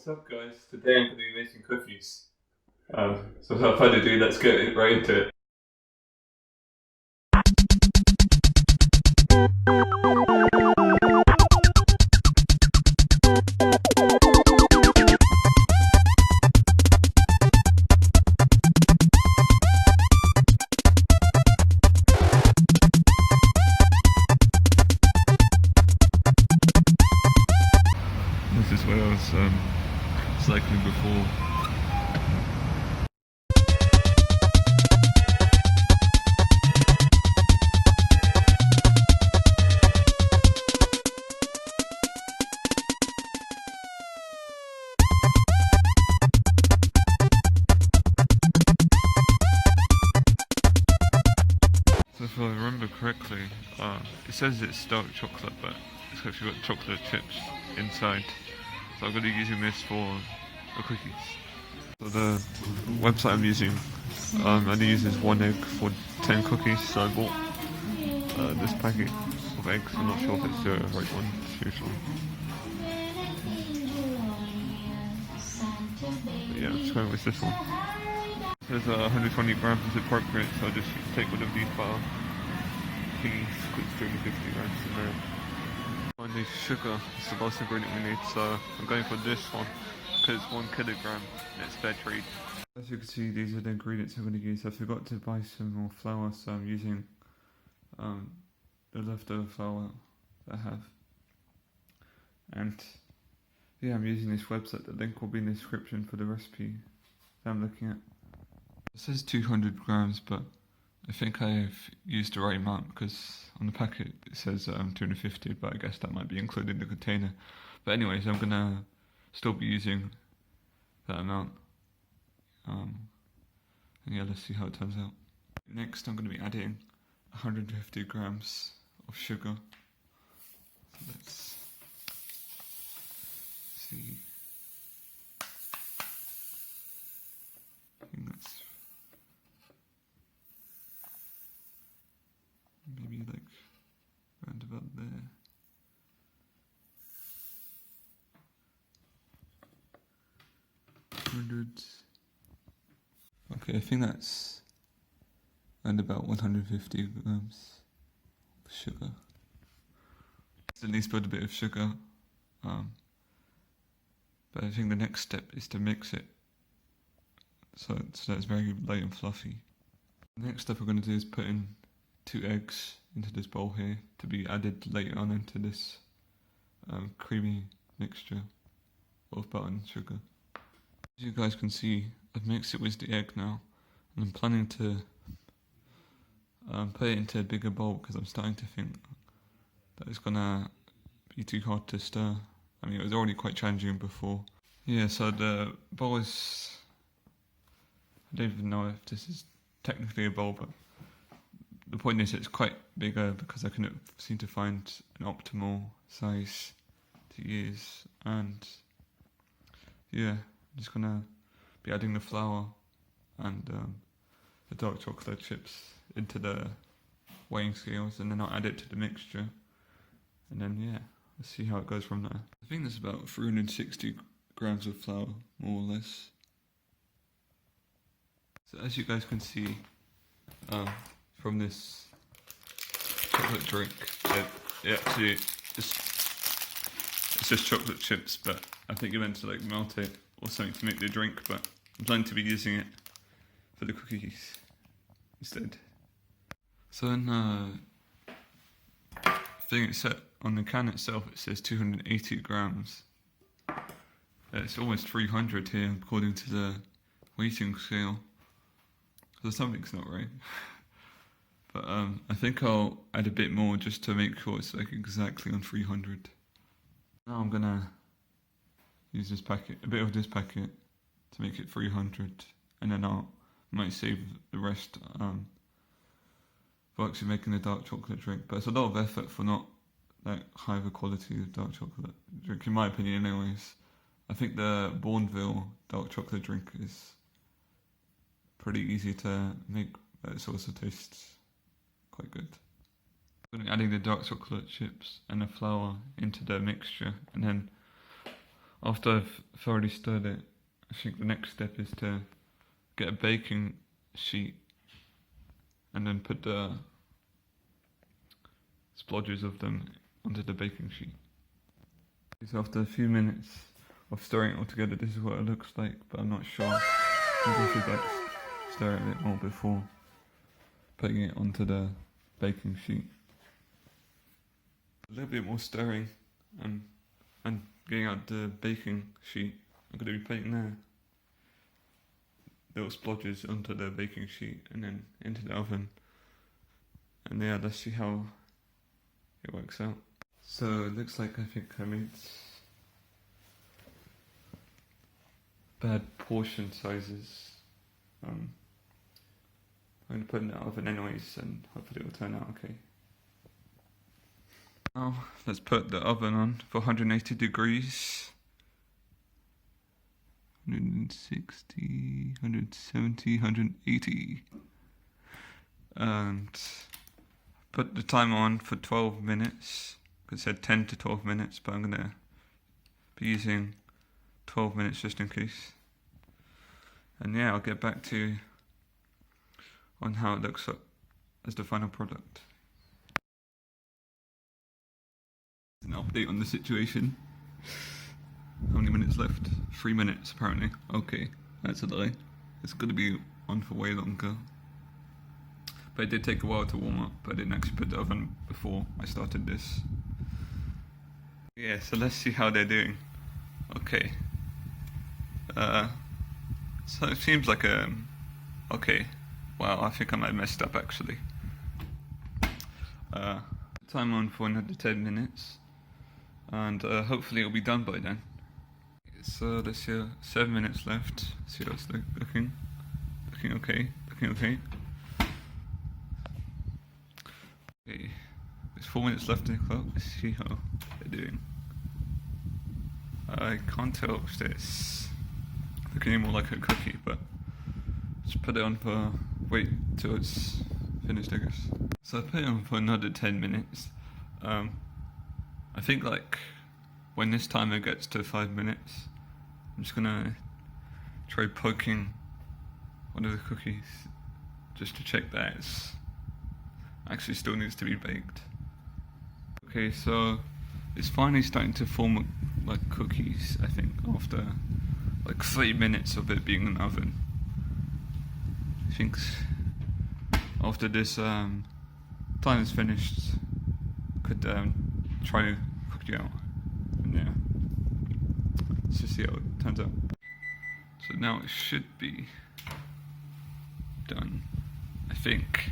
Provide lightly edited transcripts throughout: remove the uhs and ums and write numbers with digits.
What's up, guys? Today I'm going to be making cookies. So without further ado, let's get right into it. This is what I was cycling before. So if I remember correctly, it says it's dark chocolate, but it's actually got chocolate chips inside. So I'm going to be using this for the cookies. So the website I'm using only uses 1 egg for 10 cookies, so I bought this packet of eggs. I'm not sure if it's the right one, usually. But yeah, I'm just going with this one. There's 120 grams is appropriate, so I'll just take one of these bar thingies, quick 250 grams in there. Finally, sugar is the last ingredient we need, so I'm going for this one because it's 1 kilogram and it's fair trade. As you can see, these are the ingredients I'm going to use. I forgot to buy some more flour, so I'm using the leftover flour that I have. And yeah, I'm using this website. The link will be in the description for the recipe that I'm looking at. It says 200 grams, but I think I've used the right amount because on the packet it says 250, but I guess that might be included in the container. But anyways, I'm gonna still be using that amount. And yeah, let's see how it turns out. Next, I'm gonna be adding 150 grams of sugar. Let's see. I think that's maybe like around about there. Hundreds. Okay, I think that's around about 150 grams of sugar. Still needs to put a bit of sugar, but I think the next step is to mix it so it's very light and fluffy. The next step we're going to do is put in 2 eggs into this bowl here to be added later on into this creamy mixture of butter and sugar. As you guys can see, I've mixed it with the egg now, and I'm planning to put it into a bigger bowl because I'm starting to think that it's gonna be too hard to stir. I mean, it was already quite challenging before. Yeah, so the bowl is, I don't even know if this is technically a bowl, but the point is it's quite bigger because I couldn't seem to find an optimal size to use. And yeah, I'm just gonna be adding the flour and the dark chocolate chips into the weighing scales, and then I'll add it to the mixture, and then yeah, let's see how it goes from there. I think there's about 360 grams of flour, more or less. So as you guys can see from this chocolate drink, it actually it's just chocolate chips, but I think you're meant to like melt it or something to make the drink, but I'm planning to be using it for the cookies instead. So in the thing it said on the can itself, it says 280 grams. It's almost 300 here according to the weighting scale. So something's not right. But I think I'll add a bit more just to make sure it's like exactly on 300. Now I'm gonna use this packet, a bit of this packet, to make it 300, and then I might save the rest for actually making the dark chocolate drink. But it's a lot of effort for not that high of a quality of dark chocolate drink, in my opinion anyways. I think the Bourneville dark chocolate drink is pretty easy to make, but it also tastes quite good. Adding the dark chocolate chips and the flour into the mixture, and then after I've thoroughly stirred it, I think the next step is to get a baking sheet and then put the splodges of them onto the baking sheet. So after a few minutes of stirring it all together, this is what it looks like, but I'm not sure. Maybe I should like stir it a bit more before putting it onto the baking sheet. A little bit more stirring and getting out the baking sheet. I'm going to be putting the little splodges onto the baking sheet and then into the oven. And yeah, let's see how it works out. So it looks like I think I made bad portion sizes. I'm going to put it in the oven anyways and hopefully it will turn out okay. Now let's put the oven on for 180 degrees. 160, 170, 180. And put the timer on for 12 minutes. It said 10 to 12 minutes, but I'm going to be using 12 minutes just in case. And yeah, I'll get back to you on how it looks up as the final product. An update on the situation. How many minutes left? 3 minutes apparently. Okay, that's a lie. It's going to be on for way longer. But it did take a while to warm up. I didn't actually put the oven before I started this. Yeah, so let's see how they're doing. Okay. So it seems like okay. Wow, I think I might have messed up actually. Time on for another 10 minutes. And hopefully it'll be done by then. So let's see, 7 minutes left. See how it's looking. Looking okay. Looking okay. Okay. There's 4 minutes left in the clock. Let's see how they're doing. I can't tell if this looking more like a cookie, but just put it on for wait till it's finished, I guess. So I put it on for another 10 minutes. I think like when this timer gets to 5 minutes, I'm just gonna try poking one of the cookies just to check that it's actually still needs to be baked. Okay, so it's finally starting to form like cookies, I think, after like 3 minutes of it being in the oven. I think after this time is finished, I could try to cook it out. And yeah, let's just see how it turns out. So now it should be done, I think,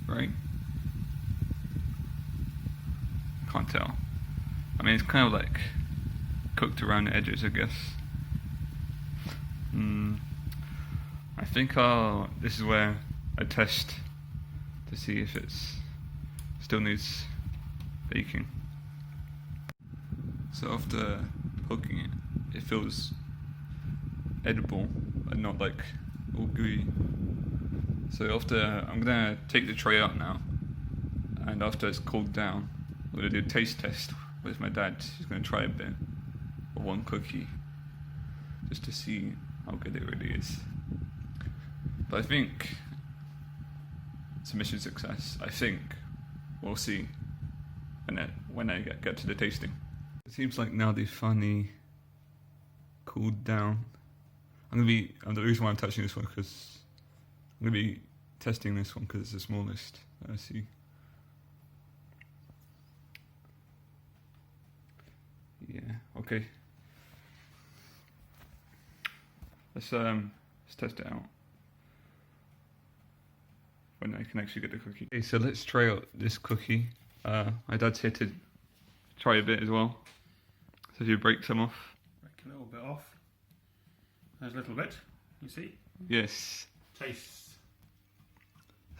right? Can't tell. I mean, it's kind of like cooked around the edges, I guess. I think this is where I test to see if it's still needs baking. So after poking it, it feels edible and not like all gooey. So I'm gonna take the tray out now, and after it's cooled down, I'm gonna do a taste test with my dad. He's gonna try a bit of one cookie just to see how good it really is. But I think it's a mission success. I think we'll see when I get to the tasting. It seems like now they've finally cooled down. The reason why I'm touching this one because I'm gonna be testing this one because it's the smallest that I see. Yeah, okay. Let's test it out when I can actually get the cookie. Okay, so let's try out this cookie. My dad's here to try a bit as well. So if you break some off. Break a little bit off. There's a little bit, you see? Yes. Tastes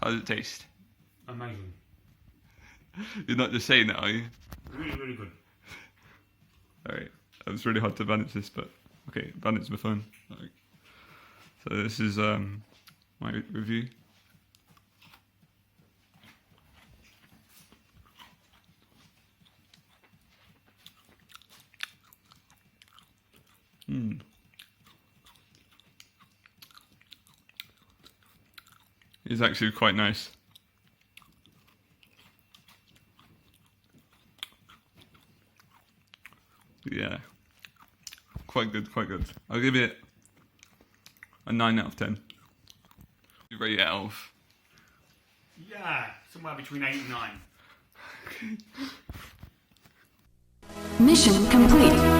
How does it taste? amazing. You're not just saying that, are you? Really, really good. Alright, it was really hard to balance this, but okay, balance my phone. Alright. So this is my review. It's actually quite nice. Yeah. Quite good, quite good. I'll give it a 9 out of 10. You rate it out of? Yeah, somewhere between 8 and 9. Mission complete.